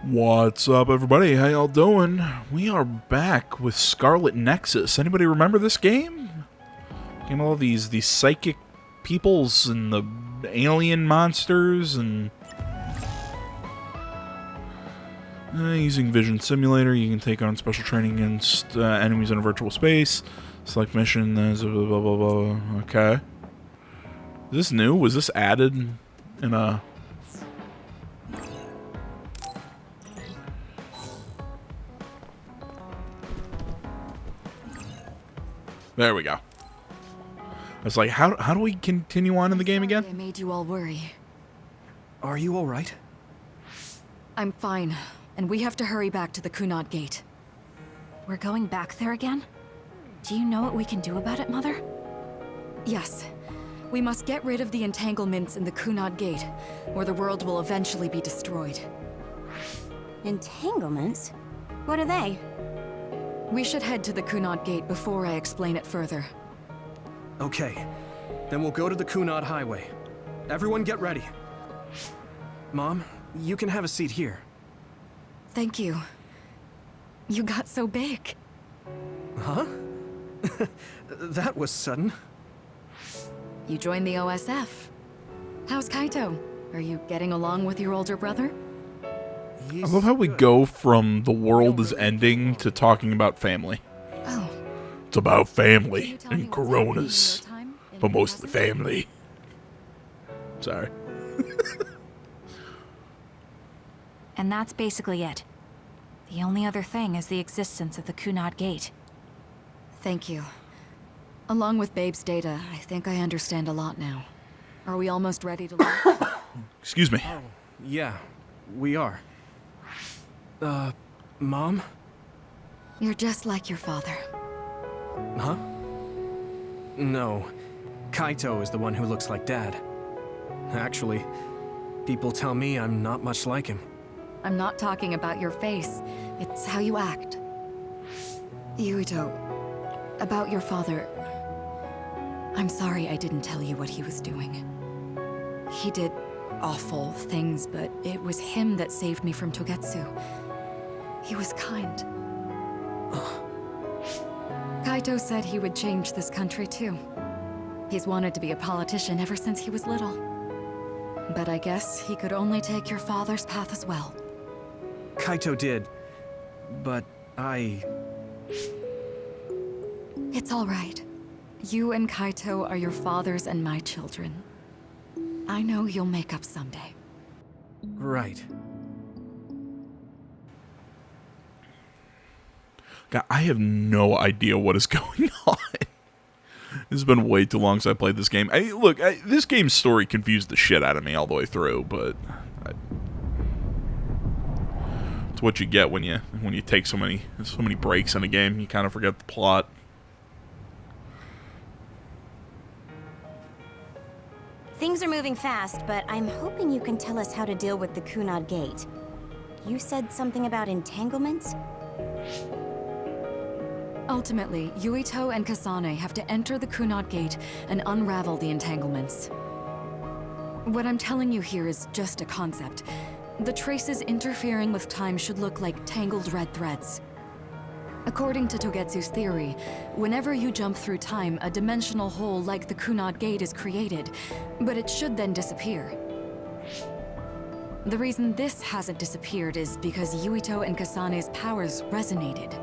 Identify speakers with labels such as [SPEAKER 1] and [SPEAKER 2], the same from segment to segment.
[SPEAKER 1] What's up, everybody? How y'all doing? We are back with Scarlet Nexus. Anybody remember this game? Game of all these psychic peoples and the alien monsters and using Vision Simulator, you can take on special training against enemies in a virtual space. Select mission. Blah blah blah blah. Okay. Is this new? Was this added in a? There we go. I was like, how do we continue on in the game again?
[SPEAKER 2] I made you all worry.
[SPEAKER 3] Are you all right?
[SPEAKER 2] I'm fine, and we have to hurry back to the Kunad Gate.
[SPEAKER 4] We're going back there again? Do you know what we can do about it, Mother?
[SPEAKER 2] Yes. We must get rid of the entanglements in the Kunad Gate, or the world will eventually be destroyed.
[SPEAKER 4] Entanglements? What are they?
[SPEAKER 2] We should head to the Kunad Gate before I explain it further.
[SPEAKER 3] Okay. Then we'll go to the Kunad Highway. Everyone get ready. Mom, you can have a seat here.
[SPEAKER 2] Thank you. You got so big.
[SPEAKER 3] Huh? That was sudden.
[SPEAKER 2] You joined the OSF. How's Kaito? Are you getting along with your older brother?
[SPEAKER 1] I love how we go from the world is ending to talking about family.
[SPEAKER 2] Oh.
[SPEAKER 1] It's about family and Coronas, but mostly family. Sorry.
[SPEAKER 4] And that's basically it. The only other thing is the existence of the Kunad Gate.
[SPEAKER 2] Thank you. Along with Babe's data, I think I understand a lot now. Are we almost ready to leave?
[SPEAKER 1] Excuse me.
[SPEAKER 3] Oh, yeah, we are. Mom?
[SPEAKER 2] You're just like your father.
[SPEAKER 3] Huh? No. Kaito is the one who looks like Dad. Actually, people tell me I'm not much like him.
[SPEAKER 2] I'm not talking about your face. It's how you act. Yuito, about your father... I'm sorry I didn't tell you what he was doing. He did awful things, but it was him that saved me from Togetsu. He was kind. Kaito said he would change this country too. He's wanted to be a politician ever since he was little. But I guess he could only take your father's path as well.
[SPEAKER 3] Kaito did, but
[SPEAKER 2] It's all right. You and Kaito are your father's and my children. I know you'll make up someday.
[SPEAKER 3] Right.
[SPEAKER 1] God, I have no idea what is going on. This has been way too long since I played this game. This game's story confused the shit out of me all the way through, but it's what you get when you take so many breaks in a game. You kind of forget the plot.
[SPEAKER 4] Things are moving fast, but I'm hoping you can tell us how to deal with the Kunad Gate. You said something about entanglements?
[SPEAKER 2] Ultimately, Yuito and Kasane have to enter the Kunad Gate and unravel the entanglements. What I'm telling you here is just a concept. The traces interfering with time should look like tangled red threads. According to Togetsu's theory, whenever you jump through time, a dimensional hole like the Kunad Gate is created, but it should then disappear. The reason this hasn't disappeared is because Yuito and Kasane's powers resonated.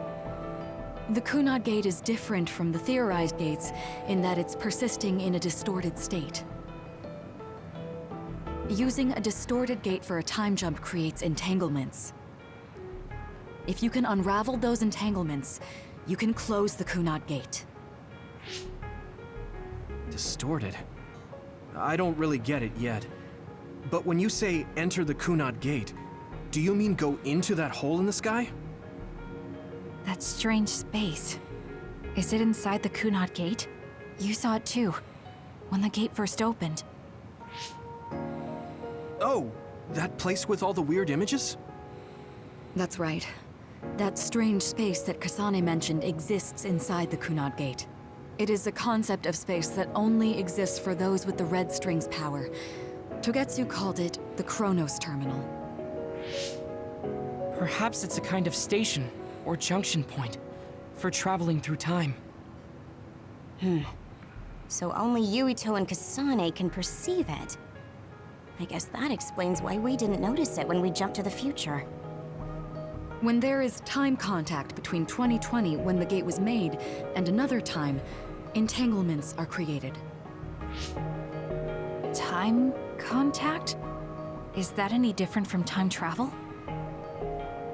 [SPEAKER 2] The Kunad Gate is different from the theorized gates in that it's persisting in a distorted state. Using a distorted gate for a time jump creates entanglements. If you can unravel those entanglements, you can close the Kunad Gate.
[SPEAKER 3] Distorted. I don't really get it yet. But when you say enter the Kunad Gate, do you mean go into that hole in the sky?
[SPEAKER 4] That strange space. Is it inside the Kunad Gate? You saw it too, when the gate first opened.
[SPEAKER 3] Oh, that place with all the weird images?
[SPEAKER 2] That's right. That strange space that Kasane mentioned exists inside the Kunad Gate. It is a concept of space that only exists for those with the red string's power. Togetsu called it the Chronos Terminal.
[SPEAKER 5] Perhaps it's a kind of station or junction point for traveling through time.
[SPEAKER 6] So only Yuito and Kasane can perceive it. I guess that explains why we didn't notice it when we jumped to the future.
[SPEAKER 2] When there is time contact between 2020, when the gate was made, and another time, entanglements are created.
[SPEAKER 4] Time contact? Is that any different from time travel?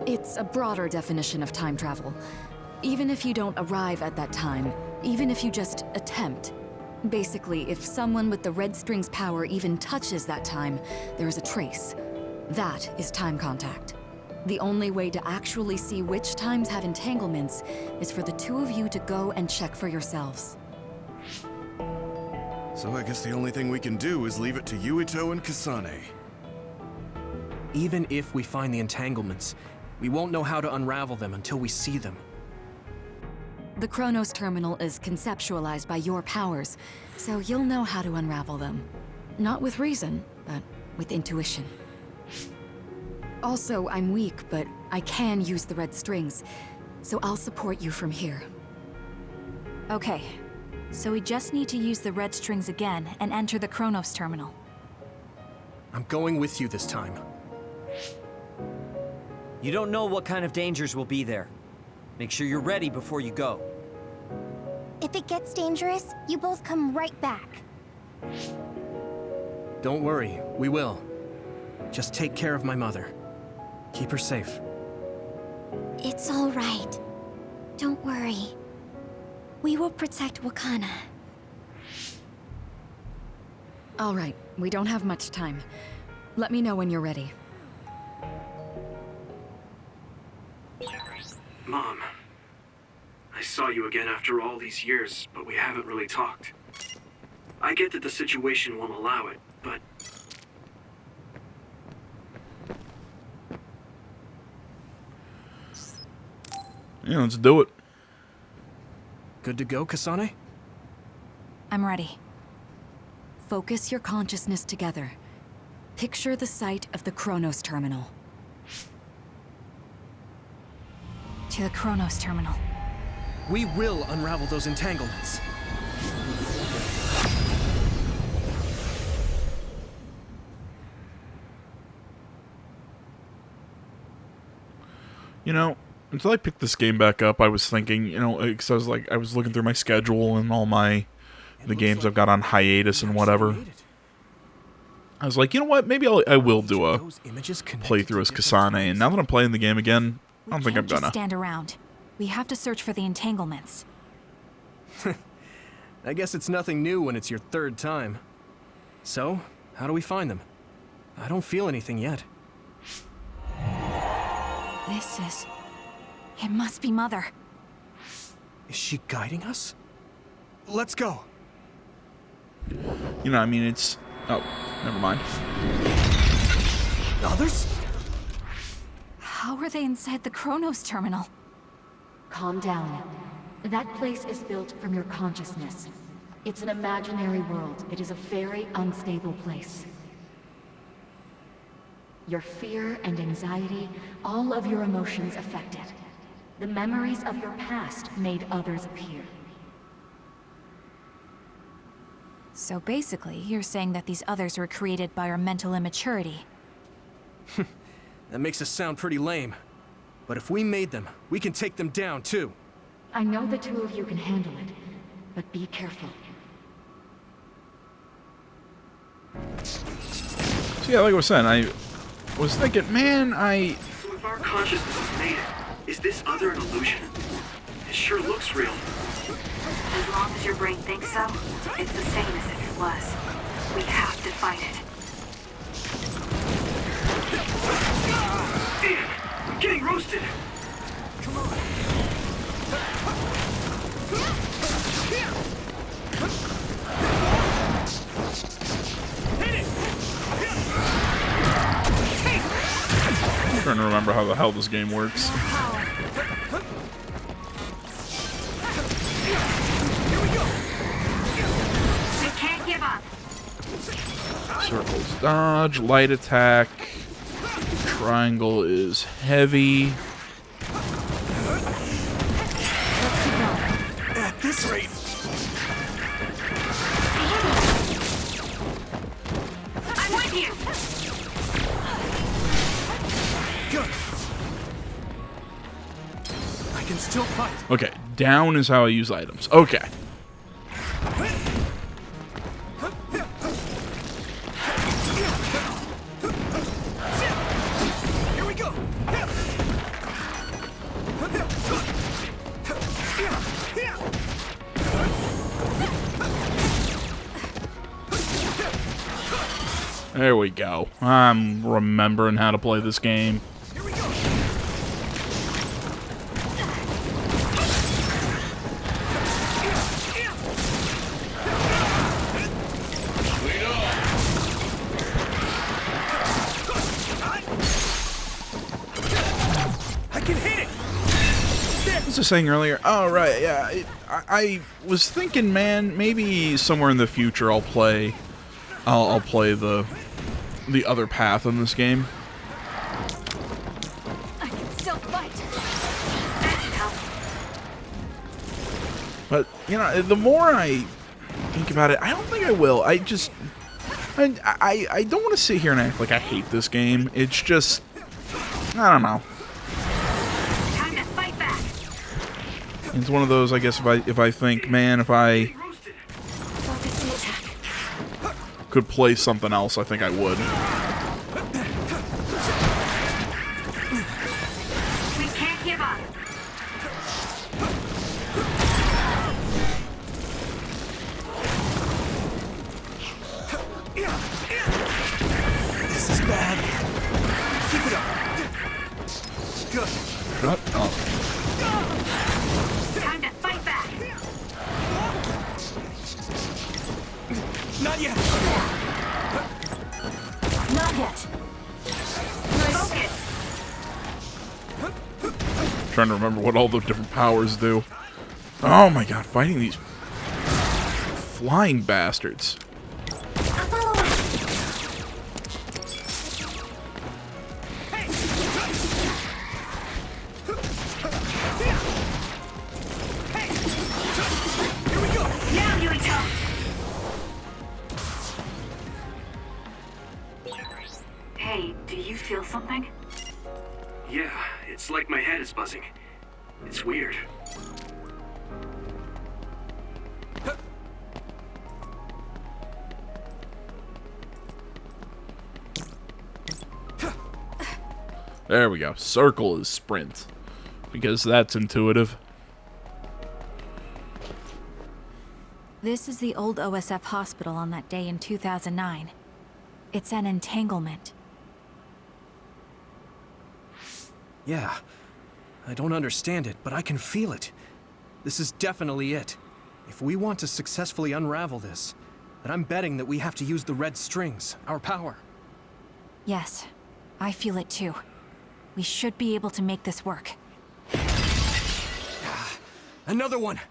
[SPEAKER 2] It's a broader definition of time travel. Even if you don't arrive at that time, even if you just attempt. Basically, if someone with the red string's power even touches that time, there is a trace. That is time contact. The only way to actually see which times have entanglements is for the two of you to go and check for yourselves.
[SPEAKER 7] So I guess the only thing we can do is leave it to Yuito and Kasane.
[SPEAKER 3] Even if we find the entanglements, we won't know how to unravel them until we see them.
[SPEAKER 2] The Chronos Terminal is conceptualized by your powers, so you'll know how to unravel them. Not with reason, but with intuition. Also, I'm weak, but I can use the red strings, so I'll support you from here.
[SPEAKER 4] Okay, so we just need to use the red strings again and enter the Chronos Terminal.
[SPEAKER 3] I'm going with you this time.
[SPEAKER 8] You don't know what kind of dangers will be there. Make sure you're ready before you go.
[SPEAKER 6] If it gets dangerous, you both come right back.
[SPEAKER 3] Don't worry, we will. Just take care of my mother. Keep her safe.
[SPEAKER 6] It's all right. Don't worry. We will protect Wakana.
[SPEAKER 2] All right, we don't have much time. Let me know when you're ready.
[SPEAKER 9] Mom, I saw you again after all these years, but we haven't really talked. I get that the situation won't allow it, but...
[SPEAKER 1] Yeah, let's do it.
[SPEAKER 3] Good to go, Kasane?
[SPEAKER 4] I'm ready.
[SPEAKER 2] Focus your consciousness together. Picture the site of the Chronos Terminal.
[SPEAKER 4] To the Chronos Terminal.
[SPEAKER 3] We will unravel those entanglements.
[SPEAKER 1] You know, until I picked this game back up, I was thinking, you know, because I was looking through my schedule and all the games I've got on hiatus and whatever. I was like, you know what? Maybe I will do a playthrough as Kasane. And now that I'm playing the game again, I don't think I'm gonna.
[SPEAKER 4] Just stand around. We have to search for the entanglements.
[SPEAKER 3] I guess it's nothing new when it's your third time. So, how do we find them? I don't feel anything yet.
[SPEAKER 4] It must be Mother.
[SPEAKER 3] Is she guiding us? Let's go.
[SPEAKER 1] You know, I mean, it's... Oh, never mind.
[SPEAKER 3] Others?
[SPEAKER 4] How are they inside the Chronos Terminal?
[SPEAKER 10] Calm down. That place is built from your consciousness. It's an imaginary world. It is a very unstable place. Your fear and anxiety, all of your emotions affected. The memories of your past made others appear.
[SPEAKER 4] So basically, you're saying that these others were created by our mental immaturity.
[SPEAKER 3] That makes us sound pretty lame. But if we made them, we can take them down too.
[SPEAKER 10] I know the two of you can handle it, but be careful.
[SPEAKER 1] So yeah, like I was saying, I was thinking, man,
[SPEAKER 9] So if our consciousness is made it, is this other an illusion? It sure looks real.
[SPEAKER 11] As long as your brain thinks so, it's the same as if it was. We have to fight it.
[SPEAKER 9] Damn, I'm getting roasted!
[SPEAKER 3] Come on.
[SPEAKER 1] I'm trying to remember how the hell this game works.
[SPEAKER 11] We can't give up.
[SPEAKER 1] Circles dodge, light attack, Triangle is heavy.
[SPEAKER 3] At this rate.
[SPEAKER 11] I'm with you!
[SPEAKER 3] Good. I can still fight.
[SPEAKER 1] Okay, down is how I use items. Okay.
[SPEAKER 3] Here we go.
[SPEAKER 1] There we go. I'm remembering how to play this game.
[SPEAKER 3] Here we go. I can hit it.
[SPEAKER 1] What was I saying earlier? Oh, right, yeah. I was thinking, man, maybe somewhere in the future I'll play the other path in this game.
[SPEAKER 2] I can still fight.
[SPEAKER 1] But, you know, the more I think about it, I don't think I will. I don't want to sit here and act like I hate this game. It's just, I don't know.
[SPEAKER 11] Time to fight back!
[SPEAKER 1] It's one of those, I guess, if I think, man, if I
[SPEAKER 6] Focus and attack.
[SPEAKER 1] could play something else, I think I would.
[SPEAKER 11] We can't give up!
[SPEAKER 3] This is bad. Keep it up. Good.
[SPEAKER 1] Shut up.
[SPEAKER 11] Time to fight back!
[SPEAKER 3] Not yet.
[SPEAKER 6] Not yet.
[SPEAKER 11] Focus!
[SPEAKER 1] Trying to remember what all the different powers do. Oh my god, fighting these flying bastards.
[SPEAKER 3] Here we go.
[SPEAKER 11] Now, Yuito! Hey, do you feel something?
[SPEAKER 9] Yeah, it's like my head is buzzing. It's weird.
[SPEAKER 1] There we go. Circle is sprint. Because that's intuitive.
[SPEAKER 4] This is the old OSF hospital on that day in 2009. It's an entanglement.
[SPEAKER 3] Yeah. I don't understand it, but I can feel it. This is definitely it. If we want to successfully unravel this, then I'm betting that we have to use the red strings, our power.
[SPEAKER 4] Yes, I feel it too. We should be able to make this work.
[SPEAKER 3] Another one!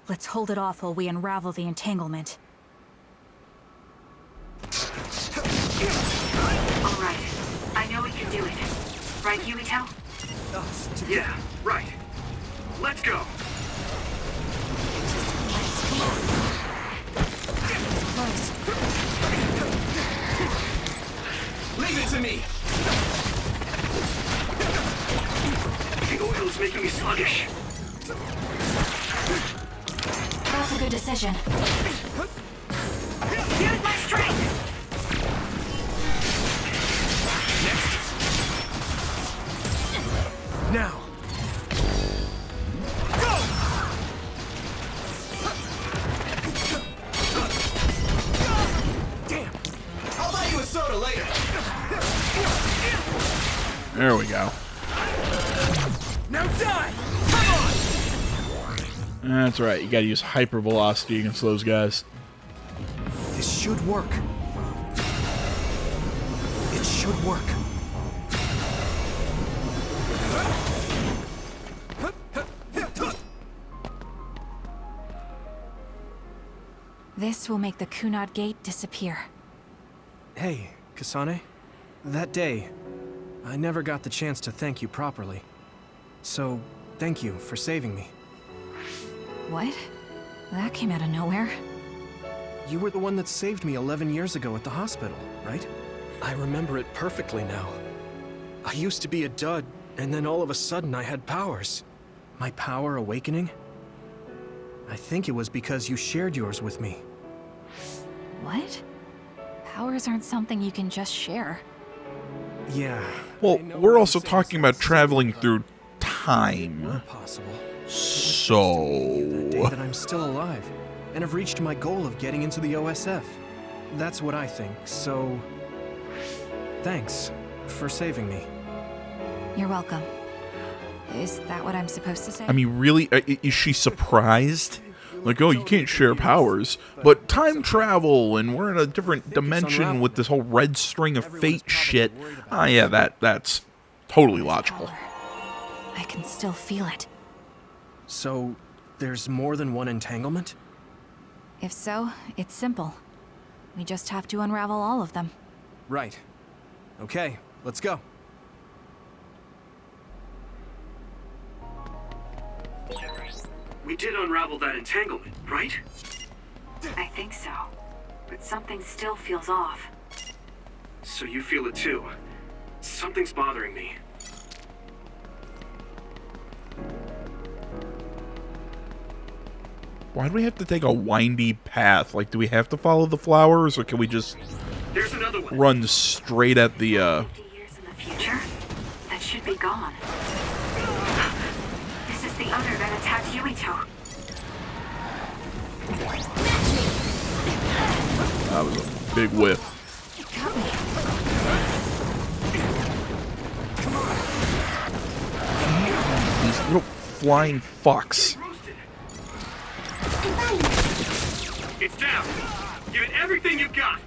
[SPEAKER 4] Let's hold it off while we unravel the entanglement.
[SPEAKER 11] All right. I know we can do it. Right, Yuito?
[SPEAKER 9] Yeah, right. Let's go.
[SPEAKER 4] Close.
[SPEAKER 3] Leave it to me!
[SPEAKER 9] The oil's making me sluggish.
[SPEAKER 4] That's a good decision.
[SPEAKER 11] Use my strength!
[SPEAKER 3] Now! Go! Damn! I'll buy you a soda later!
[SPEAKER 1] There we go.
[SPEAKER 3] Now die! Come on!
[SPEAKER 1] That's right. You gotta use hypervelocity against those guys.
[SPEAKER 3] This should work. It should work.
[SPEAKER 4] This will make the Kunad Gate disappear.
[SPEAKER 3] Hey, Kasane. That day, I never got the chance to thank you properly. So, thank you for saving me.
[SPEAKER 4] What? That came out of nowhere.
[SPEAKER 3] You were the one that saved me 11 years ago at the hospital, right? I remember it perfectly now. I used to be a dud, and then all of a sudden I had powers. My power awakening? I think it was because you shared yours with me.
[SPEAKER 4] What? Powers aren't something you can just share.
[SPEAKER 3] Yeah.
[SPEAKER 1] Well, we're also talking about traveling through time.
[SPEAKER 3] Possible.
[SPEAKER 1] So...
[SPEAKER 3] The day that I'm still alive, and have reached my goal of getting into the OSF. That's what I think, so... Thanks for saving me.
[SPEAKER 4] You're welcome. Is that what I'm supposed to say?
[SPEAKER 1] I mean, really? Is she surprised? Like, oh, you can't share powers, but time travel, and we're in a different dimension with this whole red string of fate shit. Ah, yeah, that's totally logical.
[SPEAKER 4] I can still feel it.
[SPEAKER 3] So, there's more than one entanglement?
[SPEAKER 4] If so, it's simple. We just have to unravel all of them.
[SPEAKER 3] Right. Okay, let's go.
[SPEAKER 9] We did unravel that entanglement, right?
[SPEAKER 11] I think so. But something still feels off.
[SPEAKER 9] So you feel it too. Something's bothering me.
[SPEAKER 1] Why do we have to take a windy path? Like, do we have to follow the flowers, or can we just
[SPEAKER 9] There's another one.
[SPEAKER 1] run straight at the,
[SPEAKER 11] 50 years in the future? That should be gone. This is the other that attacked Yuito.
[SPEAKER 1] That was a big whiff.
[SPEAKER 4] It got me.
[SPEAKER 1] These little flying fucks.
[SPEAKER 9] It's down. Give it everything you've got.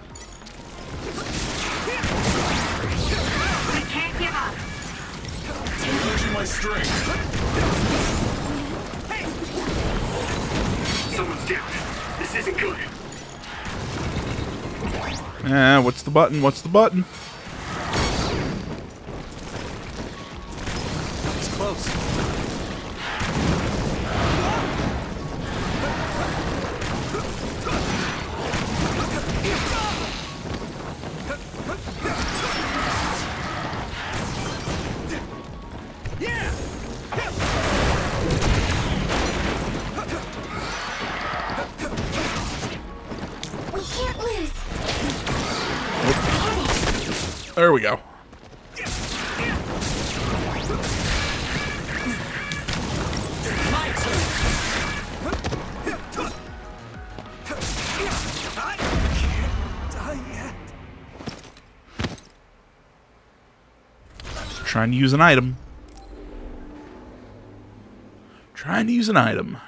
[SPEAKER 11] We can't give up.
[SPEAKER 7] Losing my strength.
[SPEAKER 9] Someone's down. This isn't good.
[SPEAKER 1] What's the button? What's the button?
[SPEAKER 3] It's close.
[SPEAKER 6] We can't lose.
[SPEAKER 1] There we go. Just trying to use an item. Trying to use an item.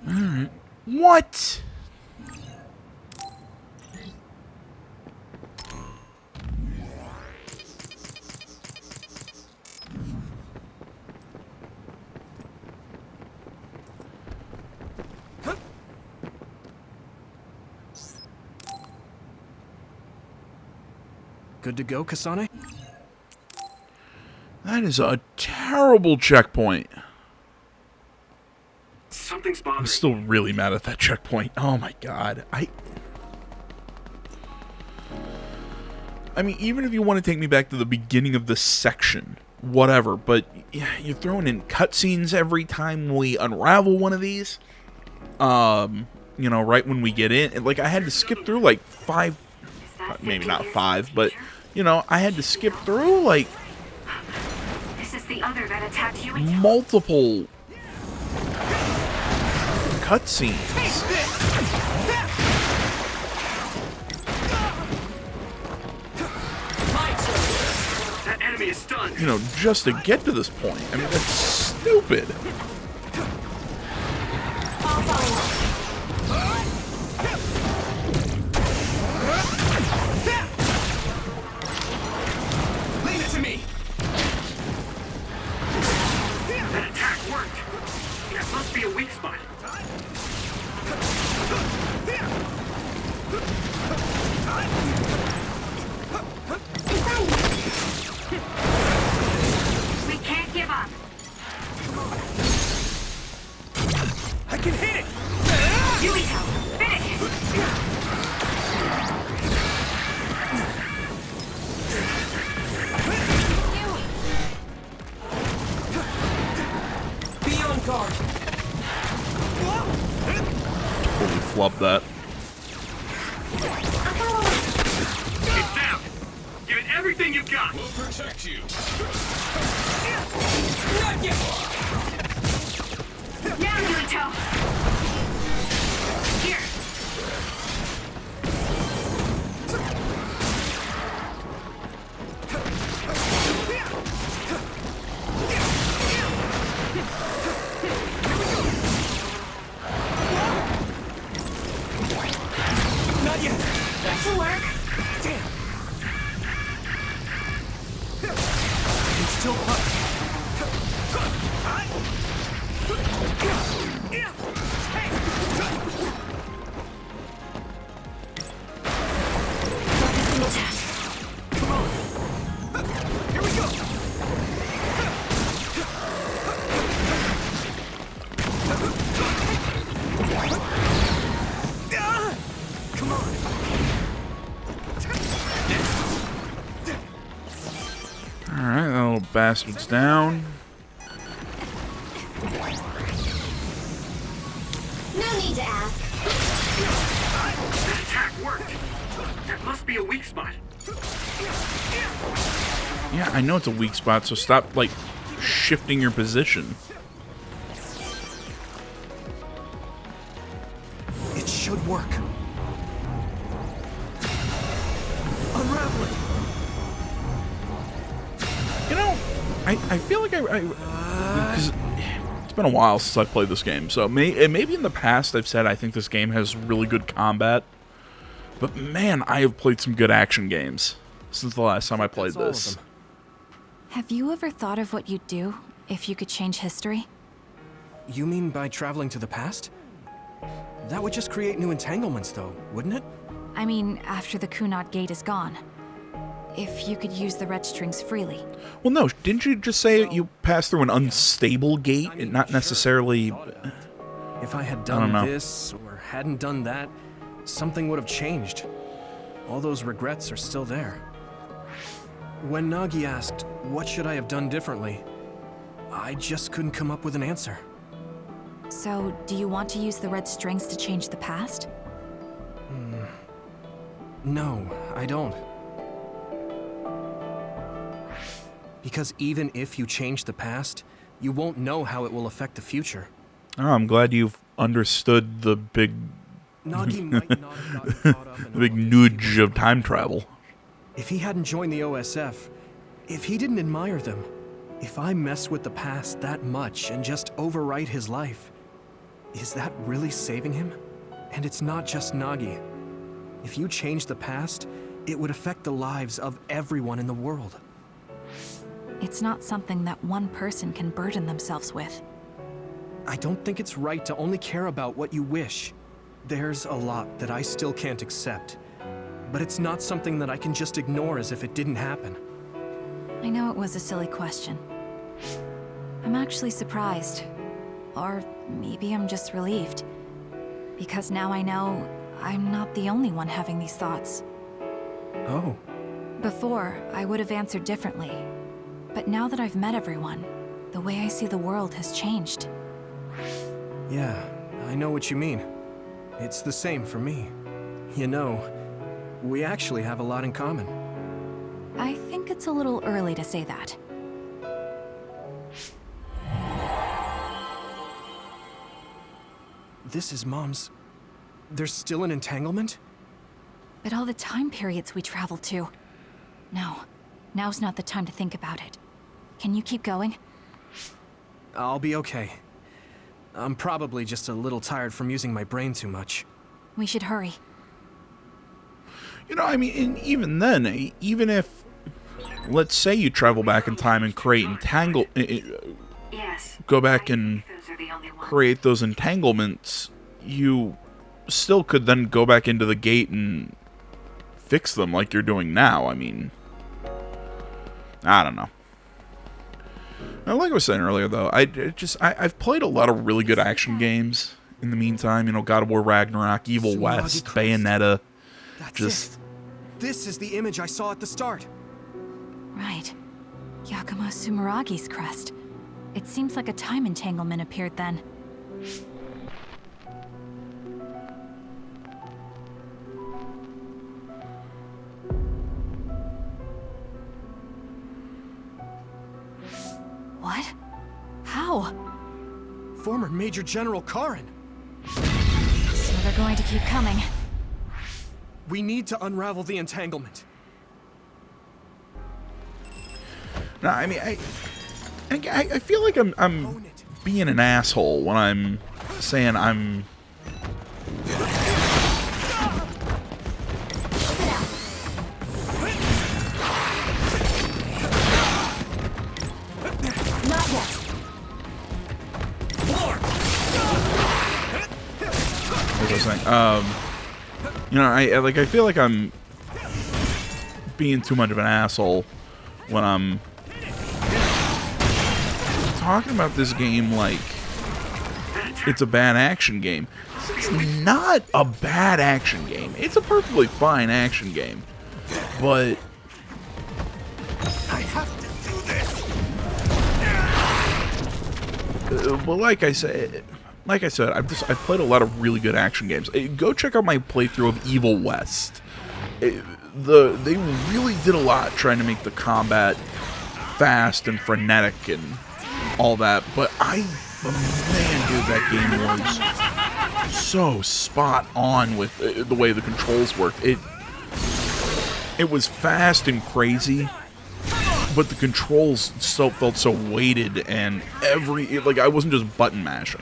[SPEAKER 1] Alright. What?
[SPEAKER 3] Good to go, Kasane?
[SPEAKER 1] That is a terrible checkpoint.
[SPEAKER 9] Something's bothering
[SPEAKER 1] I'm still
[SPEAKER 9] me.
[SPEAKER 1] really mad at that checkpoint. Oh my god. I mean, even if you want to take me back to the beginning of this section, whatever, but you're throwing in cutscenes every time we unravel one of these. You know, right when we get in. Like, I had to skip through, like, 5... Maybe not 5, but, you know, I had to skip through, like...
[SPEAKER 11] This is the other that attacked Yuito.
[SPEAKER 1] multiple cutscenes.
[SPEAKER 9] That enemy is stunned.
[SPEAKER 1] You know, just to get to this point. I mean, that's stupid.
[SPEAKER 3] Leave it to me!
[SPEAKER 9] That attack worked. That must be a weak spot.
[SPEAKER 1] love that.
[SPEAKER 9] It's down. Give it everything you've got.
[SPEAKER 12] We'll protect you.
[SPEAKER 11] Now, Yuito! Here!
[SPEAKER 3] Not yet!
[SPEAKER 11] That should work.
[SPEAKER 3] Damn! It's still up. Come on! Here we go! Come on!
[SPEAKER 1] Alright, that little bastard's down.
[SPEAKER 6] No need to ask.
[SPEAKER 9] That attack worked. That must be a weak spot.
[SPEAKER 1] Yeah, I know it's a weak spot, so stop, like, shifting your position.
[SPEAKER 3] It should work. Unravel it.
[SPEAKER 1] You know, I feel like because it's been a while since I've played this game, so maybe in the past I've said I think this game has really good combat, but man, I have played some good action games since the last time I played this.
[SPEAKER 4] Have you ever thought of what you'd do if you could change history?
[SPEAKER 3] You mean by traveling to the past? That would just create new entanglements, though, wouldn't it?
[SPEAKER 4] I mean, after the Kunad Gate is gone. If you could use the red strings freely.
[SPEAKER 1] Well, no, didn't you just say you passed through an unstable gate and not necessarily...
[SPEAKER 3] If I had done this or hadn't done that, something would have changed. All those regrets are still there. When Nagi asked, what should I have done differently, I just couldn't come up with an answer.
[SPEAKER 4] So, do you want to use the red strings to change the past?
[SPEAKER 3] No, I don't. Because even if you change the past, you won't know how it will affect the future.
[SPEAKER 1] Oh, I'm glad you've understood the big...
[SPEAKER 3] Nagi might not have gotten caught up in
[SPEAKER 1] the big nudge of time travel.
[SPEAKER 3] If he hadn't joined the OSF, if he didn't admire them, if I mess with the past that much and just overwrite his life, is that really saving him? And it's not just Nagi. If you change the past, it would affect the lives of everyone in the world.
[SPEAKER 4] It's not something that one person can burden themselves with.
[SPEAKER 3] I don't think it's right to only care about what you wish. There's a lot that I still can't accept, but it's not something that I can just ignore as if it didn't happen.
[SPEAKER 4] I know it was a silly question. I'm actually surprised. Or maybe I'm just relieved. Because now I know I'm not the only one having these thoughts.
[SPEAKER 3] Oh.
[SPEAKER 4] Before, I would have answered differently. But now that I've met everyone, the way I see the world has changed.
[SPEAKER 3] Yeah, I know what you mean. It's the same for me. You know, we actually have a lot in common.
[SPEAKER 4] I think it's a little early to say that.
[SPEAKER 3] This is Mom's... There's still an entanglement?
[SPEAKER 4] But all the time periods we travel to. No, now's not the time to think about it. Can you keep going?
[SPEAKER 3] I'll be okay. I'm probably just a little tired from using my brain too much.
[SPEAKER 4] We should hurry.
[SPEAKER 1] You know, I mean, and even then, even if, let's say you travel back in time and create
[SPEAKER 11] Yes.
[SPEAKER 1] go back and
[SPEAKER 11] Those are the only ones.
[SPEAKER 1] create those entanglements, you still could then go back into the gate and fix them like you're doing now. I mean, I don't know. Now, like I was saying earlier, though, I've played a lot of really good action games in the meantime. You know, God of War Ragnarok, Evil West, Bayonetta.
[SPEAKER 3] That's it. This is the image I saw at the start.
[SPEAKER 4] Right. Yakumo Sumeragi's crest. It seems like a time entanglement appeared then.
[SPEAKER 3] former Major General Karen.
[SPEAKER 4] So they're going to keep coming.
[SPEAKER 3] We need to unravel the entanglement.
[SPEAKER 1] No, I mean, I feel like I'm being an asshole when I'm saying I'm...
[SPEAKER 10] Not yet.
[SPEAKER 1] What was I saying? You know, I feel like I'm being too much of an asshole when I'm talking about this game like it's a bad action game. It's not a bad action game. It's a perfectly fine action game. But
[SPEAKER 3] I have to do this.
[SPEAKER 1] well, like I said, I've played a lot of really good action games. Go check out my playthrough of Evil West. They really did a lot trying to make the combat fast and frenetic and all that, but man, dude, that game was so spot on with the way the controls worked. It was fast and crazy, but the controls still felt so weighted, and I wasn't just button mashing.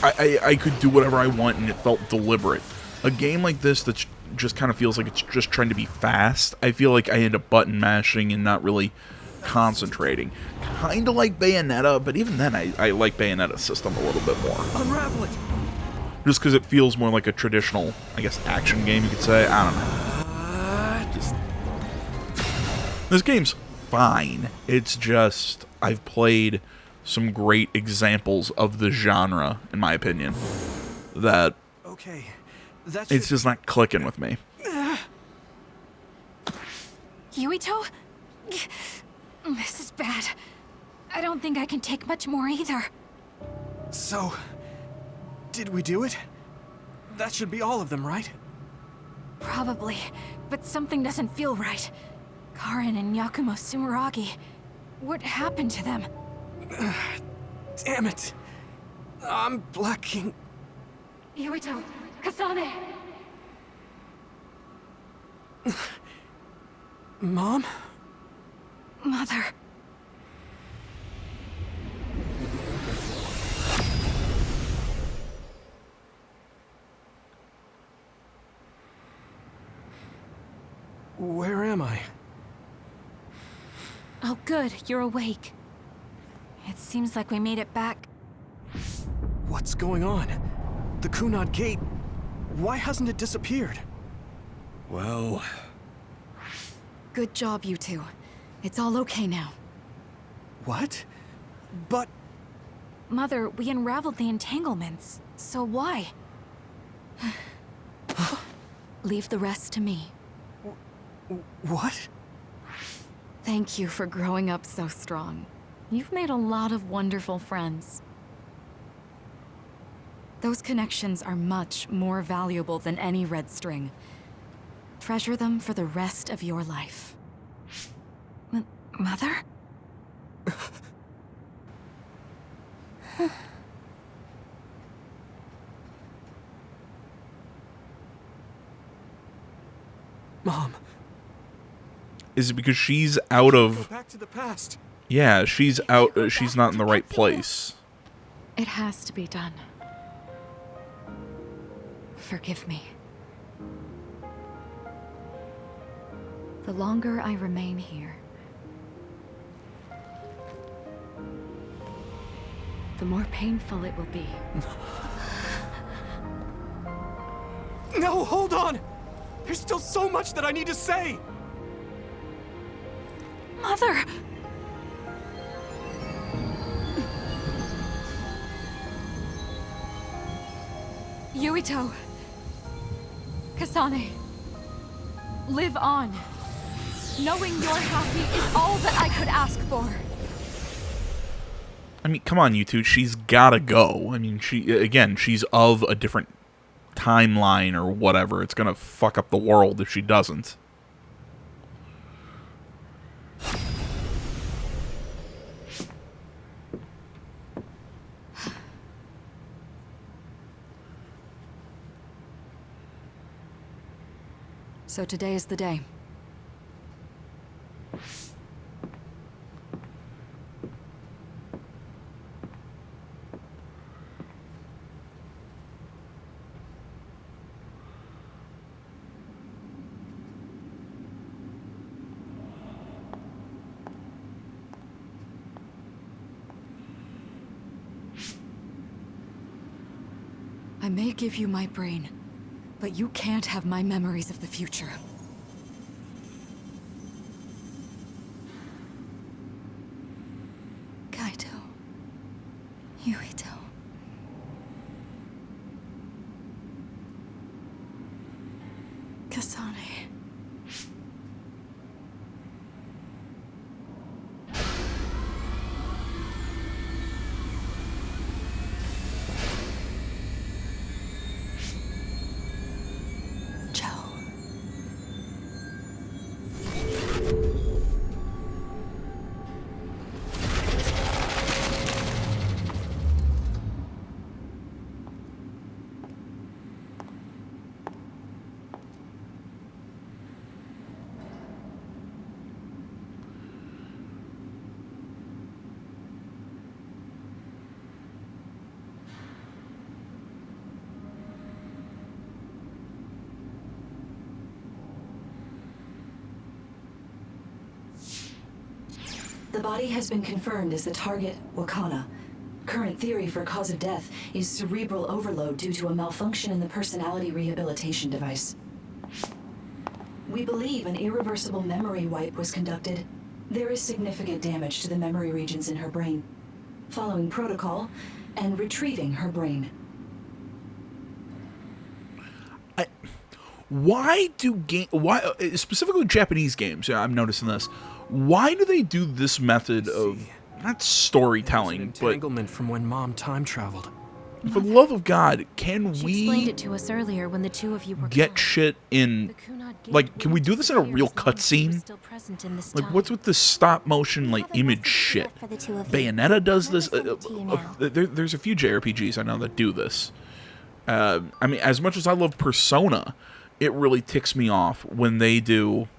[SPEAKER 1] I could do whatever I want, and it felt deliberate. A game like this that just kind of feels like it's just trying to be fast, I feel like I end up button mashing and not really concentrating. Kind of like Bayonetta, but even then I like Bayonetta's system a little bit more.
[SPEAKER 3] Unravel it.
[SPEAKER 1] Just because it feels more like a traditional, I guess, action game, you could say. I don't know. This game's fine. It's just, I've played some great examples of the genre, in my opinion, that
[SPEAKER 3] Okay, that's
[SPEAKER 1] it's just not clicking with me.
[SPEAKER 4] Yuito? This is bad. I don't think I can take much more either.
[SPEAKER 3] So, did we do it? That should be all of them, right?
[SPEAKER 4] Probably, but something doesn't feel right. Karen and Yakumo Sumeragi. What happened to them?
[SPEAKER 3] Damn it. I'm blacking.
[SPEAKER 10] Yuito, Kasane.
[SPEAKER 3] Mom?
[SPEAKER 4] Mother.
[SPEAKER 3] Where am I?
[SPEAKER 4] Oh good, you're awake. It seems like we made it back.
[SPEAKER 3] What's going on? The Kunad Gate. Why hasn't it disappeared?
[SPEAKER 7] Well...
[SPEAKER 2] Good job, you two. It's all okay now.
[SPEAKER 3] What? But...
[SPEAKER 4] Mother, we unraveled the entanglements. So why?
[SPEAKER 2] Leave the rest to me.
[SPEAKER 3] What?
[SPEAKER 2] Thank you for growing up so strong. You've made a lot of wonderful friends. Those connections are much more valuable than any red string. Treasure them for the rest of your life.
[SPEAKER 4] Mother?
[SPEAKER 3] Mom.
[SPEAKER 1] Is it because she's out
[SPEAKER 3] Go
[SPEAKER 1] of...
[SPEAKER 3] back to the past.
[SPEAKER 1] Yeah, she's out... she's not in the right place.
[SPEAKER 2] It has to be done. Forgive me. The longer I remain here, the more painful it will be.
[SPEAKER 3] No, hold on! There's still so much that I need to say!
[SPEAKER 4] Mother!
[SPEAKER 2] Yuito! Kasane! Live on! Knowing you're happy is all that I could ask for.
[SPEAKER 1] I mean, come on, you two. She's gotta go. I mean, she's of a different timeline or whatever. It's gonna fuck up the world if she doesn't.
[SPEAKER 2] So today is the day. I may give you my brain, but you can't have my memories of the future. Kaito. Yuito. Kasane.
[SPEAKER 12] The body has been confirmed as the target, Wakana. Current theory for cause of death is cerebral overload due to a malfunction in the personality rehabilitation device. We believe an irreversible memory wipe was conducted. There is significant damage to the memory regions in her brain. Following protocol and retrieving her brain.
[SPEAKER 1] Why specifically Japanese games? Yeah, I'm noticing this. Why do they do this method of not storytelling, but
[SPEAKER 3] entanglement from when Mom time traveled?
[SPEAKER 1] For the love of God, can
[SPEAKER 4] She
[SPEAKER 1] we
[SPEAKER 4] explained it to us earlier when the two of you were
[SPEAKER 1] get
[SPEAKER 4] gone.
[SPEAKER 1] shit in? Like, can we do this in a real cutscene? Like, what's with this stop motion like image shit? Bayonetta does this. There's a few JRPGs I know that do this. I mean, as much as I love Persona, it really ticks me off when they do.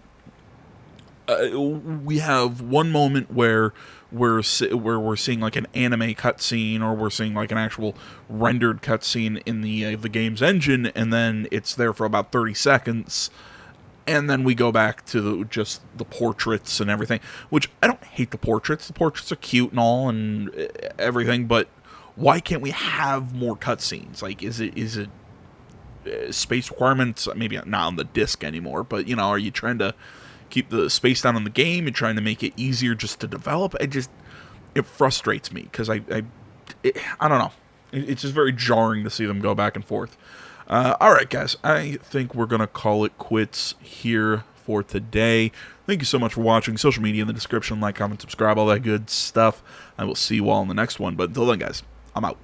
[SPEAKER 1] We have one moment where we're seeing like an anime cutscene, or we're seeing like an actual rendered cutscene in the game's engine, and then it's there for about 30 seconds, and then we go back to just the portraits and everything. Which I don't hate the portraits. The portraits are cute and all and everything, but why can't we have more cutscenes? Like, is it space requirements? Maybe not on the disc anymore, but you know, are you trying to keep the space down in the game and trying to make it easier just to develop? It frustrates me because I don't know. It's just very jarring to see them go back and forth. All right, guys, I think we're going to call it quits here for today. Thank you so much for watching. Social media in the description. Like, comment, subscribe, all that good stuff. I will see you all in the next one. But until then, guys, I'm out.